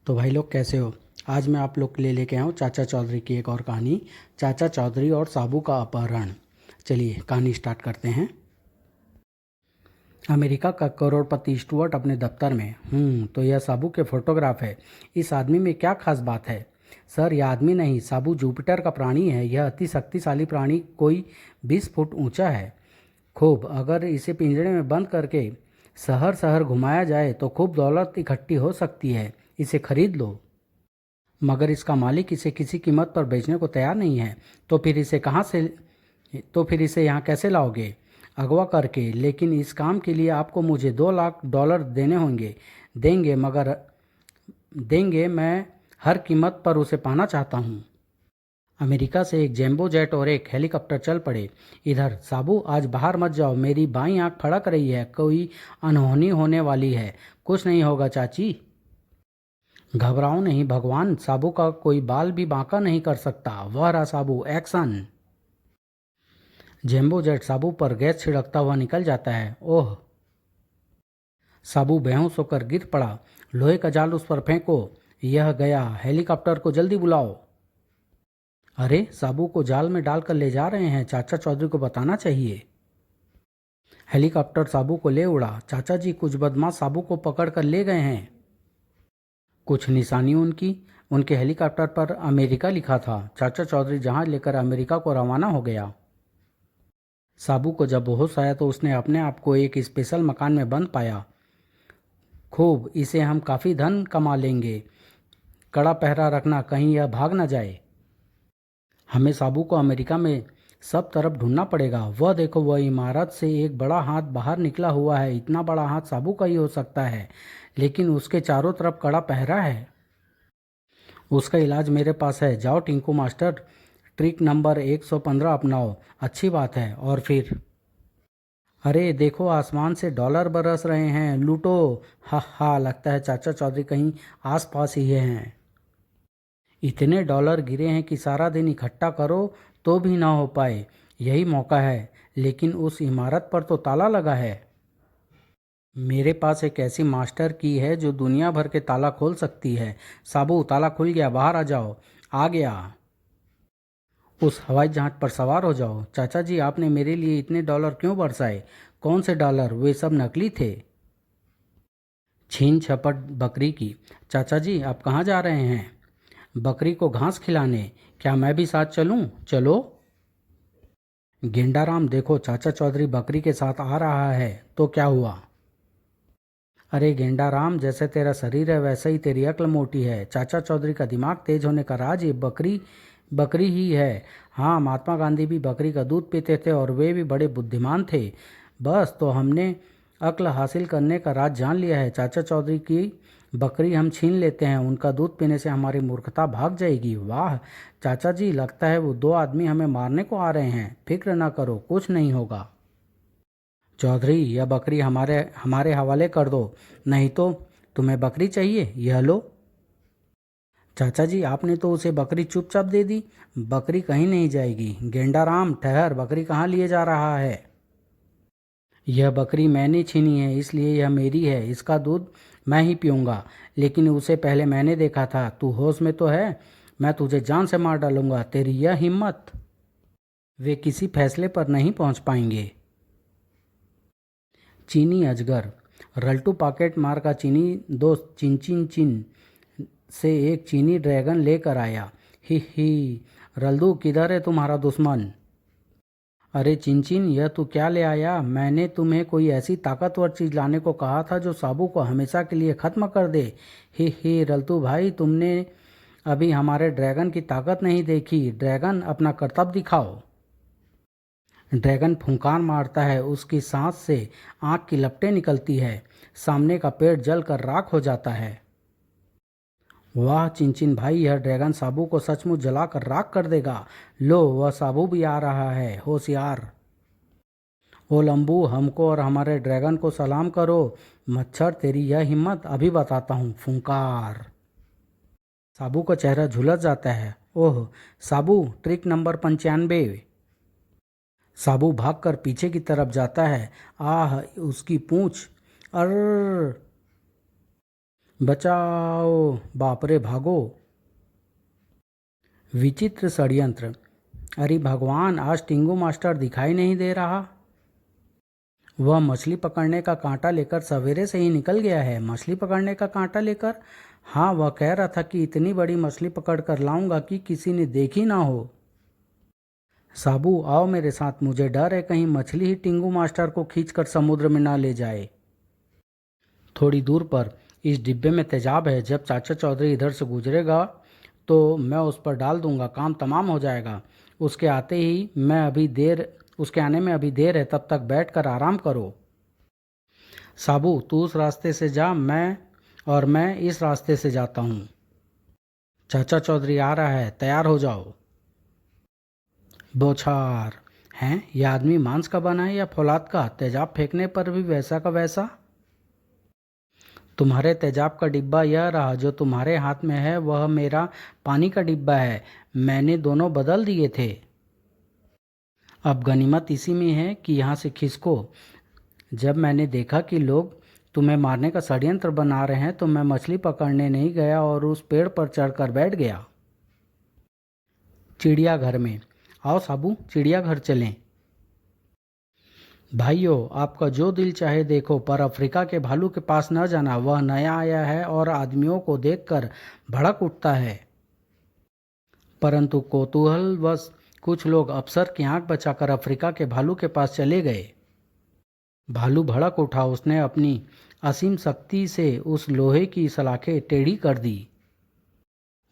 तो भाई लोग कैसे हो। आज मैं आप लोग के लिए लेके आया हूँ चाचा चौधरी की एक और कहानी, चाचा चौधरी और साबू का अपहरण। चलिए कहानी स्टार्ट करते हैं। अमेरिका का करोड़पति स्टुअर्ट अपने दफ्तर में। तो यह साबू के फोटोग्राफ है। इस आदमी में क्या खास बात है? सर, यह आदमी नहीं, साबू जुपिटर का प्राणी है। यह अति शक्तिशाली प्राणी कोई 20 फुट ऊंचा है। खूब, अगर इसे पिंजरे में बंद करके शहर शहर घुमाया जाए तो खूब दौलत इकट्ठी हो सकती है। इसे खरीद लो। मगर इसका मालिक इसे किसी कीमत पर बेचने को तैयार नहीं है। तो फिर इसे यहाँ कैसे लाओगे? अगवा करके। लेकिन इस काम के लिए आपको मुझे $2 लाख देने होंगे। देंगे, मगर देंगे, मैं हर कीमत पर उसे पाना चाहता हूँ। अमेरिका से एक जैम्बो जेट और एक हेलीकॉप्टर चल पड़े। इधर, साबू आज बाहर मत जाओ, मेरी बाईं आंख फड़क रही है, कोई अनहोनी होने वाली है। कुछ नहीं होगा चाची, घबराओ नहीं, भगवान, साबू का कोई बाल भी बांका नहीं कर सकता। वह रहा साबू, एक्शन। जेम्बो जेट साबू पर गैस छिड़कता हुआ निकल जाता है। ओह! साबू बेहोश होकर गिर पड़ा। लोहे का जाल उस पर फेंको। यह गया। हेलीकॉप्टर को जल्दी बुलाओ। अरे, साबू को जाल में डालकर ले जा रहे हैं, चाचा चौधरी को बताना चाहिए। हेलीकॉप्टर साबू को ले उड़ा। चाचा जी, कुछ बदमाश साबू को पकड़ कर ले गए हैं। कुछ निशानी उनके हेलीकॉप्टर पर अमेरिका लिखा था। चाचा चौधरी जहाज लेकर अमेरिका को रवाना हो गया। साबू को जब होश आया तो उसने अपने आप को एक स्पेशल मकान में बंद पाया। खूब, इसे हम काफ़ी धन कमा लेंगे। कड़ा पहरा रखना, कहीं यह भाग न जाए। हमें साबू को अमेरिका में सब तरफ ढूंढना पड़ेगा। वह देखो, वह इमारत से एक बड़ा हाथ बाहर निकला हुआ है। इतना बड़ा हाथ साबू का ही हो सकता है, लेकिन उसके चारों तरफ कड़ा पहरा है। उसका इलाज मेरे पास है। जाओ टिंकू मास्टर, ट्रिक नंबर 115 अपनाओ। अच्छी बात है। और फिर? अरे देखो, आसमान से डॉलर बरस रहे हैं, लूटो। हा हा, लगता है चाचा चौधरी कहीं आस पास ही हैं। इतने डॉलर गिरे हैं कि सारा दिन इकट्ठा करो तो भी ना हो पाए। यही मौका है। लेकिन उस इमारत पर तो ताला लगा है। मेरे पास एक ऐसी मास्टर की है जो दुनिया भर के ताला खोल सकती है। साबू, ताला खुल गया, बाहर आ जाओ। आ गया। उस हवाई जहाज पर सवार हो जाओ। चाचा जी, आपने मेरे लिए इतने डॉलर क्यों बरसाए? कौन से डॉलर? वे सब नकली थे। छीन झपट बकरी की। चाचा जी, आप कहाँ जा रहे हैं? बकरी को घास खिलाने। क्या मैं भी साथ चलूं? चलो। गेंडाराम, देखो, चाचा चौधरी बकरी के साथ आ रहा है। तो क्या हुआ? अरे गेंडाराम, जैसे तेरा शरीर है वैसे ही तेरी अक्ल मोटी है। चाचा चौधरी का दिमाग तेज होने का राज ये बकरी बकरी ही है। हाँ, महात्मा गांधी भी बकरी का दूध पीते थे और वे भी बड़े बुद्धिमान थे। बस, तो हमने अक्ल हासिल करने का राज जान लिया है। चाचा चौधरी की बकरी हम छीन लेते हैं, उनका दूध पीने से हमारी मूर्खता भाग जाएगी। वाह चाचा जी, लगता है वो 2 आदमी हमें मारने को आ रहे हैं। फिक्र ना करो, कुछ नहीं होगा। चौधरी, यह बकरी हमारे हमारे हवाले कर दो, नहीं तो। तुम्हें बकरी चाहिए? यह लो। चाचा जी, आपने तो उसे बकरी चुपचाप दे दी। बकरी कहीं नहीं जाएगी। गेंडाराम, ठहर, बकरी कहाँ लिए जा रहा है? यह बकरी मैंने छीनी है, इसलिए यह मेरी है। इसका दूध मैं ही पीऊँगा। लेकिन उसे पहले मैंने देखा था। तू होश में तो है? मैं तुझे जान से मार डालूंगा। तेरी यह हिम्मत! वे किसी फैसले पर नहीं पहुंच पाएंगे। चीनी अजगर। रल्टू पॉकेट मार का चीनी दोस्त चिन चिन चिन से एक चीनी ड्रैगन लेकर आया। ही, रल्दू, किधर है तुम्हारा दुश्मन? अरे चिंचिन, यह तू क्या ले आया? मैंने तुम्हें कोई ऐसी ताकतवर चीज लाने को कहा था जो साबू को हमेशा के लिए खत्म कर दे। ही, रल्तू भाई, तुमने अभी हमारे ड्रैगन की ताकत नहीं देखी। ड्रैगन, अपना करतब दिखाओ। ड्रैगन फुंकार मारता है, उसकी सांस से आग की लपटें निकलती है। सामने का पेड़ जलकर राख हो जाता है। वाह चिंचिन भाई, यह ड्रैगन साबू को सचमुच जलाकर राख कर देगा। लो, वह साबू भी आ रहा है, होशियार। ओ लंबू, हमको और हमारे ड्रैगन को सलाम करो। मच्छर, तेरी यह हिम्मत, अभी बताता हूँ। फुंकार। साबू का चेहरा झुलस जाता है। ओह साबू, ट्रिक नंबर 95। साबू भागकर पीछे की तरफ जाता है। आह, उसकी पूंछ! अर! बचाओ, बाप रे, भागो। विचित्र षड्यंत्र। अरे भगवान, आज टिंगू मास्टर दिखाई नहीं दे रहा। वह मछली पकड़ने का कांटा लेकर सवेरे से ही निकल गया है। मछली पकड़ने का कांटा लेकर? हाँ, वह कह रहा था कि इतनी बड़ी मछली पकड़ कर लाऊंगा कि किसी ने देखी ना हो। साबू, आओ मेरे साथ, मुझे डर है कहीं मछली ही टिंगू मास्टर को खींचकर समुद्र में ना ले जाए। थोड़ी दूर पर इस डिब्बे में तेजाब है। जब चाचा चौधरी इधर से गुजरेगा तो मैं उस पर डाल दूंगा, काम तमाम हो जाएगा। उसके आने में अभी देर है, तब तक बैठकर आराम करो। साबू, तू उस रास्ते से जा, मैं इस रास्ते से जाता हूँ। चाचा चौधरी आ रहा है, तैयार हो जाओ। बौछार। हैं, यह आदमी मांस का बना है या फौलाद का? तेजाब फेंकने पर भी वैसा का वैसा। तुम्हारे तेजाब का डिब्बा यह रहा, जो तुम्हारे हाथ में है वह मेरा पानी का डिब्बा है। मैंने दोनों बदल दिए थे। अब गनीमत इसी में है कि यहाँ से खिसको। जब मैंने देखा कि लोग तुम्हें मारने का षड्यंत्र बना रहे हैं तो मैं मछली पकड़ने नहीं गया और उस पेड़ पर चढ़कर बैठ गया। चिड़ियाघर में। आओ साबू, चिड़ियाघर चलें। भाइयों, आपका जो दिल चाहे देखो, पर अफ्रीका के भालू के पास न जाना। वह नया आया है और आदमियों को देखकर भड़क उठता है। परंतु कौतूहलवश कुछ लोग अफसर की आंख बचाकर अफ्रीका के भालू के पास चले गए। भालू भड़क उठा। उसने अपनी असीम शक्ति से उस लोहे की सलाखें टेढ़ी कर दी।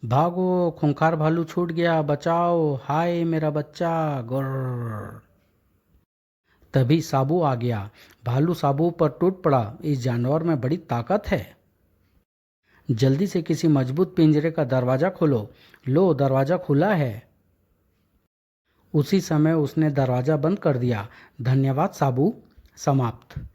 भागो, खूंखार भालू छूट गया, बचाओ, हाय मेरा बच्चा, गुर्र। तभी साबू आ गया। भालू साबू पर टूट पड़ा। इस जानवर में बड़ी ताकत है। जल्दी से किसी मजबूत पिंजरे का दरवाजा खोलो। लो, दरवाजा खुला है। उसी समय उसने दरवाजा बंद कर दिया। धन्यवाद साबू। समाप्त।